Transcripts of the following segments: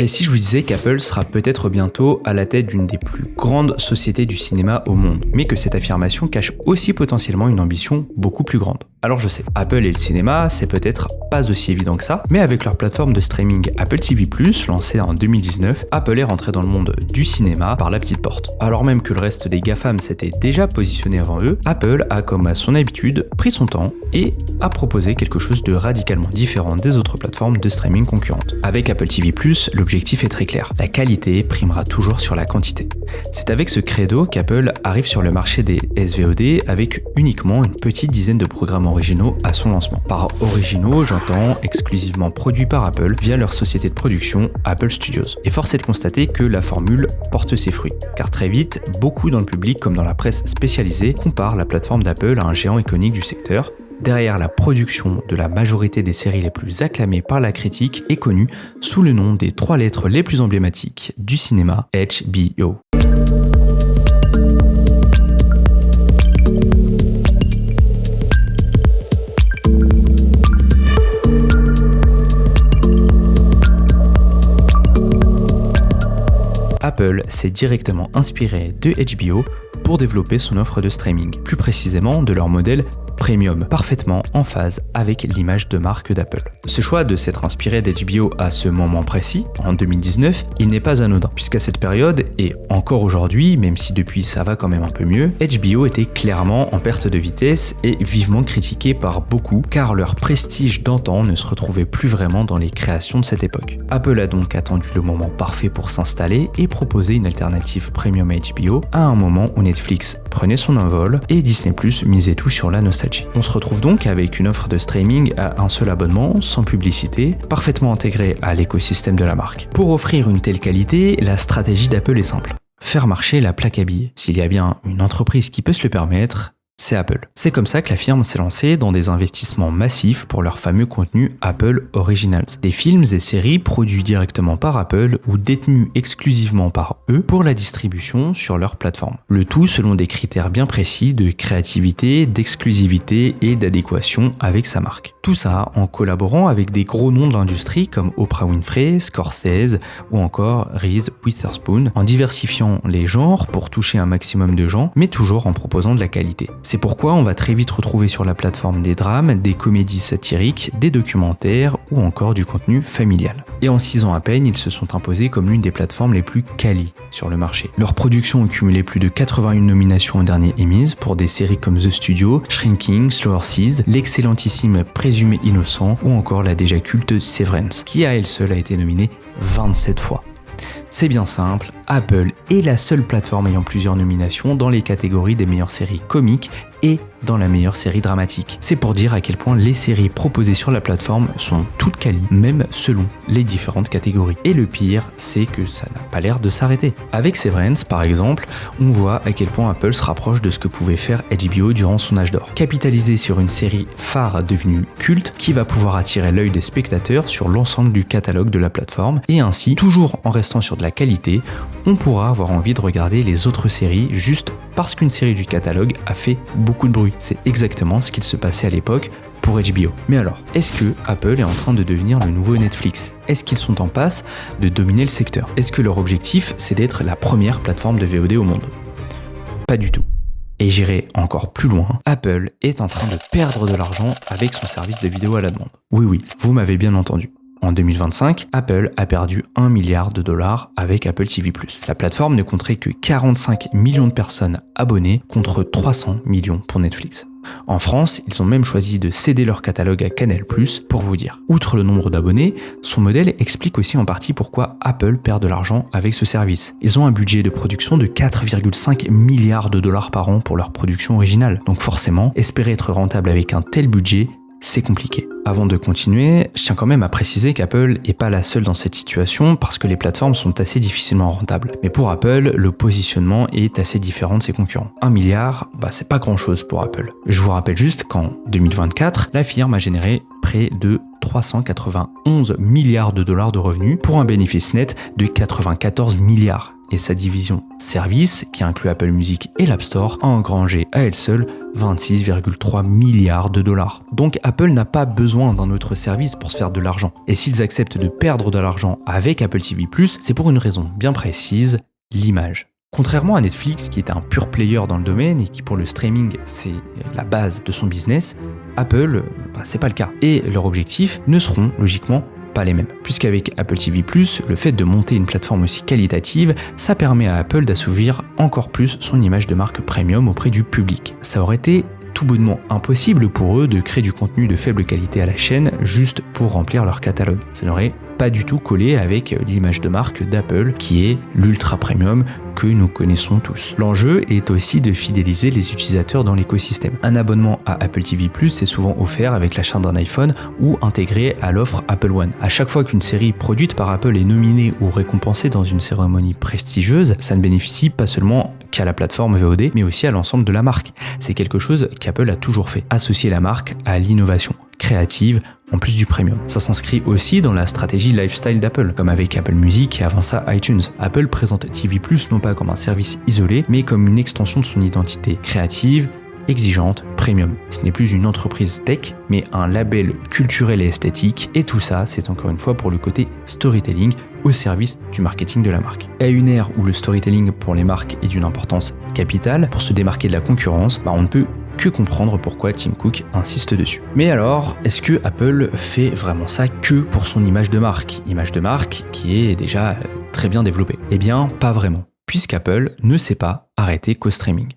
Et si je vous disais qu'Apple sera peut-être bientôt à la tête d'une des plus grandes sociétés du cinéma au monde, mais que cette affirmation cache aussi potentiellement une ambition beaucoup plus grande? Alors je sais, Apple et le cinéma, c'est peut-être pas aussi évident que ça, mais avec leur plateforme de streaming Apple TV+, lancée en 2019, Apple est rentré dans le monde du cinéma par la petite porte. Alors même que le reste des GAFAM s'était déjà positionné avant eux, Apple a, comme à son habitude, pris son temps et a proposé quelque chose de radicalement différent des autres plateformes de streaming concurrentes. Avec Apple TV+, l'objectif est très clair, la qualité primera toujours sur la quantité. C'est avec ce credo qu'Apple arrive sur le marché des SVOD avec uniquement une petite dizaine de programmes originaux à son lancement. Par originaux, j'entends exclusivement produits par Apple via leur société de production Apple Studios. Et force est de constater que la formule porte ses fruits, car très vite, beaucoup dans le public comme dans la presse spécialisée comparent la plateforme d'Apple à un géant iconique du secteur. Derrière la production de la majorité des séries les plus acclamées par la critique est connue sous le nom des 3 lettres les plus emblématiques du cinéma, HBO. Apple s'est directement inspiré de HBO pour développer son offre de streaming, plus précisément de leur modèle premium, parfaitement en phase avec l'image de marque d'Apple. Ce choix de s'être inspiré d'HBO à ce moment précis, en 2019, il n'est pas anodin, puisqu'à cette période, et encore aujourd'hui, même si depuis ça va quand même un peu mieux, HBO était clairement en perte de vitesse et vivement critiqué par beaucoup, car leur prestige d'antan ne se retrouvait plus vraiment dans les créations de cette époque. Apple a donc attendu le moment parfait pour s'installer et proposer une alternative premium à HBO à un moment où Netflix prenait son envol et Disney+ misait tout sur la nostalgie. On se retrouve donc avec une offre de streaming à un seul abonnement, sans publicité, parfaitement intégrée à l'écosystème de la marque. Pour offrir une telle qualité, la stratégie d'Apple est simple. Faire marcher la plaque à billets. S'il y a bien une entreprise qui peut se le permettre, c'est Apple. C'est comme ça que la firme s'est lancée dans des investissements massifs pour leur fameux contenu Apple Originals. Des films et séries produits directement par Apple ou détenus exclusivement par eux pour la distribution sur leur plateforme. Le tout selon des critères bien précis de créativité, d'exclusivité et d'adéquation avec sa marque. Tout ça en collaborant avec des gros noms de l'industrie comme Oprah Winfrey, Scorsese ou encore Reese Witherspoon, en diversifiant les genres pour toucher un maximum de gens, mais toujours en proposant de la qualité. C'est pourquoi on va très vite retrouver sur la plateforme des drames, des comédies satiriques, des documentaires ou encore du contenu familial. Et en 6 ans à peine, ils se sont imposés comme l'une des plateformes les plus quali sur le marché. Leurs productions ont cumulé plus de 81 nominations au dernier Emmys pour des séries comme The Studio, Shrinking, Slower Seas, l'excellentissime Présumé Innocent ou encore la déjà culte Severance, qui à elle seule a été nominée 27 fois. C'est bien simple, Apple est la seule plateforme ayant plusieurs nominations dans les catégories des meilleures séries comiques et dans la meilleure série dramatique. C'est pour dire à quel point les séries proposées sur la plateforme sont toutes quali, même selon les différentes catégories. Et le pire, c'est que ça n'a pas l'air de s'arrêter. Avec Severance, par exemple, on voit à quel point Apple se rapproche de ce que pouvait faire HBO durant son âge d'or. Capitaliser sur une série phare devenue culte qui va pouvoir attirer l'œil des spectateurs sur l'ensemble du catalogue de la plateforme et ainsi, toujours en restant sur de la qualité, on pourra avoir envie de regarder les autres séries juste parce qu'une série du catalogue a fait beaucoup de bruit. C'est exactement ce qu'il se passait à l'époque pour HBO. Mais alors, est-ce que Apple est en train de devenir le nouveau Netflix? Est-ce qu'ils sont en passe de dominer le secteur? Est-ce que leur objectif, c'est d'être la première plateforme de VOD au monde? Pas du tout. Et j'irai encore plus loin, Apple est en train de perdre de l'argent avec son service de vidéo à la demande. Oui, vous m'avez bien entendu. En 2025, Apple a perdu $1 milliard avec Apple TV+. La plateforme ne compterait que 45 millions de personnes abonnées contre 300 millions pour Netflix. En France, ils ont même choisi de céder leur catalogue à Canal+, pour vous dire. Outre le nombre d'abonnés, son modèle explique aussi en partie pourquoi Apple perd de l'argent avec ce service. Ils ont un budget de production de 4,5 milliards de dollars par an pour leur production originale. Donc forcément, espérer être rentable avec un tel budget, c'est compliqué. Avant de continuer, je tiens quand même à préciser qu'Apple n'est pas la seule dans cette situation parce que les plateformes sont assez difficilement rentables. Mais pour Apple, le positionnement est assez différent de ses concurrents. 1 milliard, c'est pas grand chose pour Apple. Je vous rappelle juste qu'en 2024, la firme a généré près de 391 milliards de dollars de revenus pour un bénéfice net de 94 milliards. et sa division Services, qui inclut Apple Music et l'App Store, a engrangé à elle seule 26,3 milliards de dollars. Donc Apple n'a pas besoin d'un autre service pour se faire de l'argent. Et s'ils acceptent de perdre de l'argent avec Apple TV+, c'est pour une raison bien précise, l'image. Contrairement à Netflix, qui est un pur player dans le domaine et qui pour le streaming c'est la base de son business, Apple, c'est pas le cas. Et leurs objectifs ne seront logiquement pas les mêmes. Puisqu'avec Apple TV+, le fait de monter une plateforme aussi qualitative, ça permet à Apple d'assouvir encore plus son image de marque premium auprès du public. Ça aurait été tout bonnement impossible pour eux de créer du contenu de faible qualité à la chaîne juste pour remplir leur catalogue. Ça n'aurait pas du tout collé avec l'image de marque d'Apple qui est l'ultra premium que nous connaissons tous. L'enjeu est aussi de fidéliser les utilisateurs dans l'écosystème. Un abonnement à Apple TV+ est souvent offert avec l'achat d'un iPhone ou intégré à l'offre Apple One. À chaque fois qu'une série produite par Apple est nominée ou récompensée dans une cérémonie prestigieuse, ça ne bénéficie pas seulement qu'à la plateforme VOD, mais aussi à l'ensemble de la marque. C'est quelque chose qu'Apple a toujours fait, associer la marque à l'innovation créative en plus du premium. Ça s'inscrit aussi dans la stratégie lifestyle d'Apple, comme avec Apple Music et avant ça iTunes. Apple présente TV+, non pas comme un service isolé, mais comme une extension de son identité créative, exigeante, premium. Ce n'est plus une entreprise tech, mais un label culturel et esthétique, et tout ça, c'est encore une fois pour le côté storytelling au service du marketing de la marque. À une ère où le storytelling pour les marques est d'une importance capitale, pour se démarquer de la concurrence, on ne peut que comprendre pourquoi Tim Cook insiste dessus. Mais alors, est-ce que Apple fait vraiment ça que pour son image de marque? Image de marque qui est déjà très bien développée. Eh bien, pas vraiment, puisqu'Apple ne s'est pas arrêté qu'au streaming.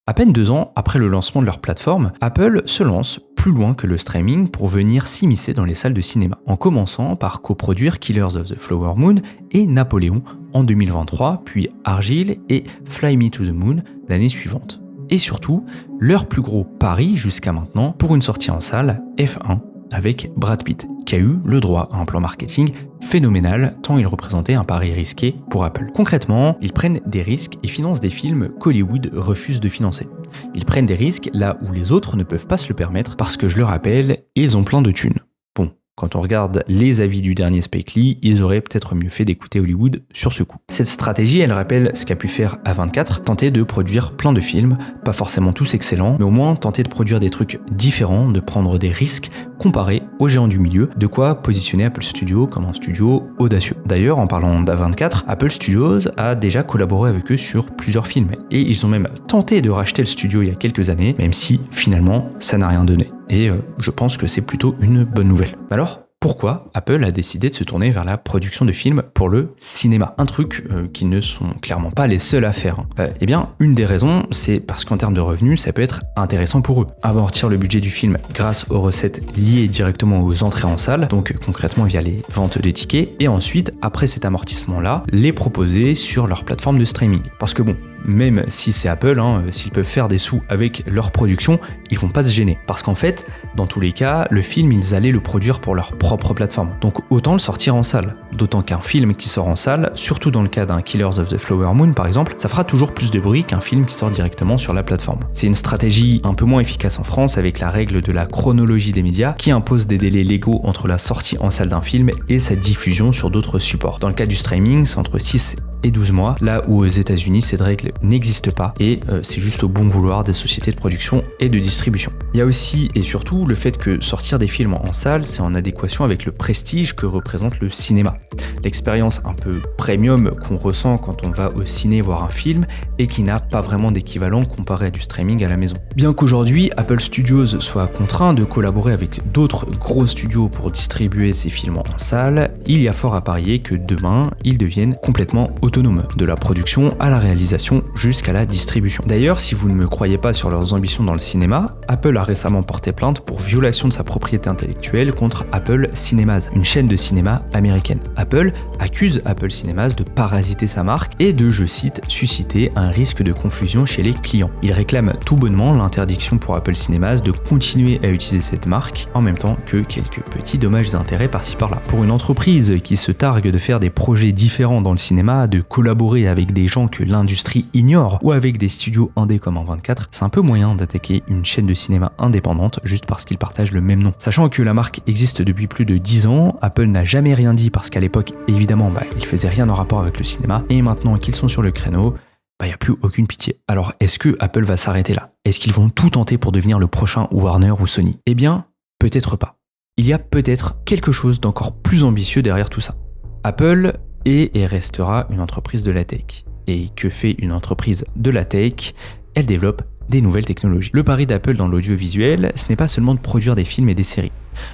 À peine 2 ans après le lancement de leur plateforme, Apple se lance plus loin que le streaming pour venir s'immiscer dans les salles de cinéma, en commençant par coproduire Killers of the Flower Moon et Napoléon en 2023, puis Argylle et Fly Me to the Moon l'année suivante. Et surtout, leur plus gros pari jusqu'à maintenant pour une sortie en salle, F1, avec Brad Pitt, qui a eu le droit à un plan marketing phénoménal tant il représentait un pari risqué pour Apple. Concrètement, ils prennent des risques et financent des films qu'Hollywood refuse de financer. Ils prennent des risques là où les autres ne peuvent pas se le permettre parce que, je le rappelle, ils ont plein de thunes. Bon, quand on regarde les avis du dernier Spike Lee, ils auraient peut-être mieux fait d'écouter Hollywood sur ce coup. Cette stratégie, elle rappelle ce qu'a pu faire A24, tenter de produire plein de films, pas forcément tous excellents, mais au moins tenter de produire des trucs différents, de prendre des risques comparés aux géants du milieu, de quoi positionner Apple Studios comme un studio audacieux. D'ailleurs, en parlant d'A24, Apple Studios a déjà collaboré avec eux sur plusieurs films, et ils ont même tenté de racheter le studio il y a quelques années, même si finalement ça n'a rien donné. Et je pense que c'est plutôt une bonne nouvelle. Alors, pourquoi Apple a décidé de se tourner vers la production de films pour le cinéma? Un truc qu'ils ne sont clairement pas les seuls à faire. Eh bien, une des raisons, c'est parce qu'en termes de revenus, ça peut être intéressant pour eux. Amortir le budget du film grâce aux recettes liées directement aux entrées en salle, donc concrètement via les ventes de tickets, et ensuite, après cet amortissement-là, les proposer sur leur plateforme de streaming. Parce que bon, même si c'est Apple, s'ils peuvent faire des sous avec leur production, ils vont pas se gêner. Parce qu'en fait, dans tous les cas, le film, ils allaient le produire pour leur propre plateforme. Donc autant le sortir en salle. D'autant qu'un film qui sort en salle, surtout dans le cas d'un Killers of the Flower Moon par exemple, ça fera toujours plus de bruit qu'un film qui sort directement sur la plateforme. C'est une stratégie un peu moins efficace en France avec la règle de la chronologie des médias qui impose des délais légaux entre la sortie en salle d'un film et sa diffusion sur d'autres supports. Dans le cas du streaming, c'est entre 6 et 12 mois, là où aux États-Unis cette règle n'existe pas et c'est juste au bon vouloir des sociétés de production et de distribution. Il y a aussi et surtout le fait que sortir des films en salle, c'est en adéquation avec le prestige que représente le cinéma. L'expérience un peu premium qu'on ressent quand on va au ciné voir un film et qui n'a pas vraiment d'équivalent comparé à du streaming à la maison. Bien qu'aujourd'hui Apple Studios soit contraint de collaborer avec d'autres gros studios pour distribuer ses films en salle, il y a fort à parier que demain ils deviennent complètement autonomes, de la production à la réalisation jusqu'à la distribution. D'ailleurs, si vous ne me croyez pas sur leurs ambitions dans le cinéma, Apple a récemment porté plainte pour violation de sa propriété intellectuelle contre Apple Cinemas, une chaîne de cinéma américaine. Apple accuse Apple Cinemas de parasiter sa marque et de, je cite, susciter un risque de confusion chez les clients. Il réclame tout bonnement l'interdiction pour Apple Cinemas de continuer à utiliser cette marque, en même temps que quelques petits dommages et intérêts par-ci par-là. Pour une entreprise qui se targue de faire des projets différents dans le cinéma, de collaborer avec des gens que l'industrie ignore ou avec des studios indés comme en 24, c'est un peu moyen d'attaquer une chaîne de cinéma indépendante juste parce qu'ils partagent le même nom. Sachant que la marque existe depuis plus de 10 ans, Apple n'a jamais rien dit parce qu'à l'époque, évidemment, ils faisaient rien en rapport avec le cinéma, et maintenant qu'ils sont sur le créneau, il n'y a plus aucune pitié. Alors, est-ce que Apple va s'arrêter là? Est-ce qu'ils vont tout tenter pour devenir le prochain Warner ou Sony? Eh bien, peut-être pas. Il y a peut-être quelque chose d'encore plus ambitieux derrière tout ça. Apple est et restera une entreprise de la tech. Et que fait une entreprise de la tech? Elle développe des nouvelles technologies. Le pari d'Apple dans l'audiovisuel, ce n'est pas seulement de produire des films et des séries.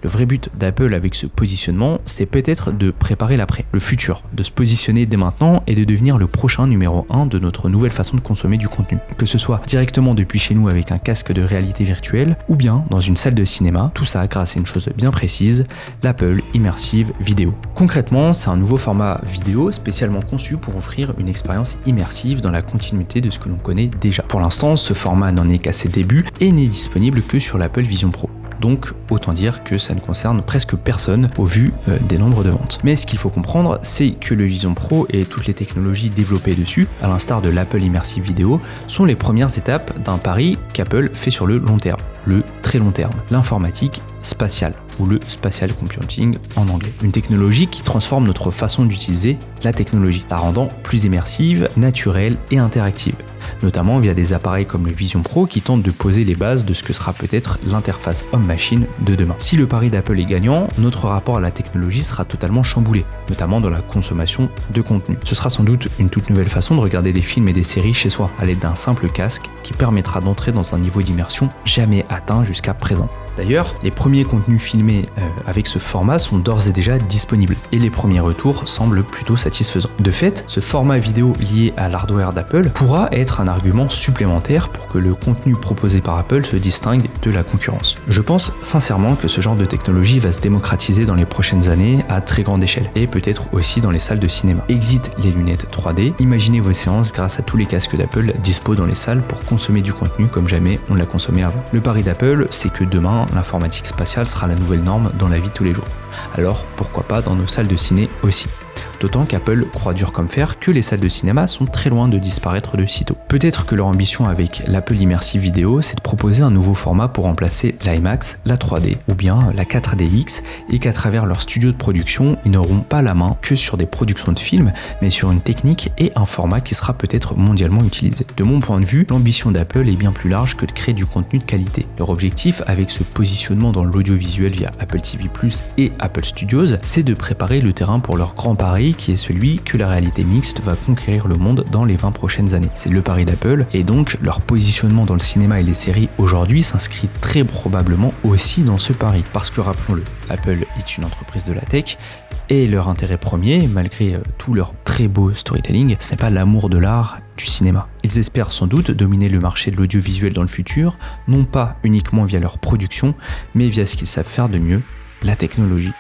Le vrai but d'Apple avec ce positionnement, c'est peut-être de préparer l'après, le futur, de se positionner dès maintenant et de devenir le prochain numéro 1 de notre nouvelle façon de consommer du contenu. Que ce soit directement depuis chez nous avec un casque de réalité virtuelle ou bien dans une salle de cinéma, tout ça grâce à une chose bien précise, l'Apple Immersive Video. Concrètement, c'est un nouveau format vidéo spécialement conçu pour offrir une expérience immersive dans la continuité de ce que l'on connaît déjà. Pour l'instant, ce format n'en est qu'à ses débuts et n'est disponible que sur l'Apple Vision Pro. Donc autant dire que ça ne concerne presque personne au vu des nombres de ventes. Mais ce qu'il faut comprendre, c'est que le Vision Pro et toutes les technologies développées dessus, à l'instar de l'Apple Immersive Video, sont les premières étapes d'un pari qu'Apple fait sur le long terme, le très long terme, l'informatique spatiale, ou le spatial computing en anglais. Une technologie qui transforme notre façon d'utiliser la technologie, la rendant plus immersive, naturelle et interactive, notamment via des appareils comme le Vision Pro qui tentent de poser les bases de ce que sera peut-être l'interface homme-machine de demain. Si le pari d'Apple est gagnant, notre rapport à la technologie sera totalement chamboulé, notamment dans la consommation de contenu. Ce sera sans doute une toute nouvelle façon de regarder des films et des séries chez soi, à l'aide d'un simple casque qui permettra d'entrer dans un niveau d'immersion jamais atteint jusqu'à présent. D'ailleurs, les premiers contenus filmés avec ce format sont d'ores et déjà disponibles et les premiers retours semblent plutôt satisfaisants. De fait, ce format vidéo lié à l'hardware d'Apple pourra être un argument supplémentaire pour que le contenu proposé par Apple se distingue de la concurrence. Je pense sincèrement que ce genre de technologie va se démocratiser dans les prochaines années à très grande échelle et peut-être aussi dans les salles de cinéma. Exit les lunettes 3D, imaginez vos séances grâce à tous les casques d'Apple dispo dans les salles pour consommer du contenu comme jamais on l'a consommé avant. Le pari d'Apple, c'est que demain, l'informatique spatiale sera la nouvelle norme dans la vie de tous les jours. Alors pourquoi pas dans nos salles de ciné aussi. D'autant qu'Apple croit dur comme fer que les salles de cinéma sont très loin de disparaître de sitôt. Peut-être que leur ambition avec l'Apple Immersive Video, c'est de proposer un nouveau format pour remplacer l'IMAX, la 3D ou bien la 4DX et qu'à travers leur studio de production, ils n'auront pas la main que sur des productions de films, mais sur une technique et un format qui sera peut-être mondialement utilisé. De mon point de vue, l'ambition d'Apple est bien plus large que de créer du contenu de qualité. Leur objectif avec ce positionnement dans l'audiovisuel via Apple TV+ et Apple Studios, c'est de préparer le terrain pour leur grand pari qui est celui que la réalité mixte va conquérir le monde dans les 20 prochaines années. C'est le pari d'Apple et donc leur positionnement dans le cinéma et les séries aujourd'hui s'inscrit très probablement aussi dans ce pari. Parce que rappelons-le, Apple est une entreprise de la tech et leur intérêt premier, malgré tout leur très beau storytelling, ce n'est pas l'amour de l'art du cinéma. Ils espèrent sans doute dominer le marché de l'audiovisuel dans le futur, non pas uniquement via leur production, mais via ce qu'ils savent faire de mieux, la technologie.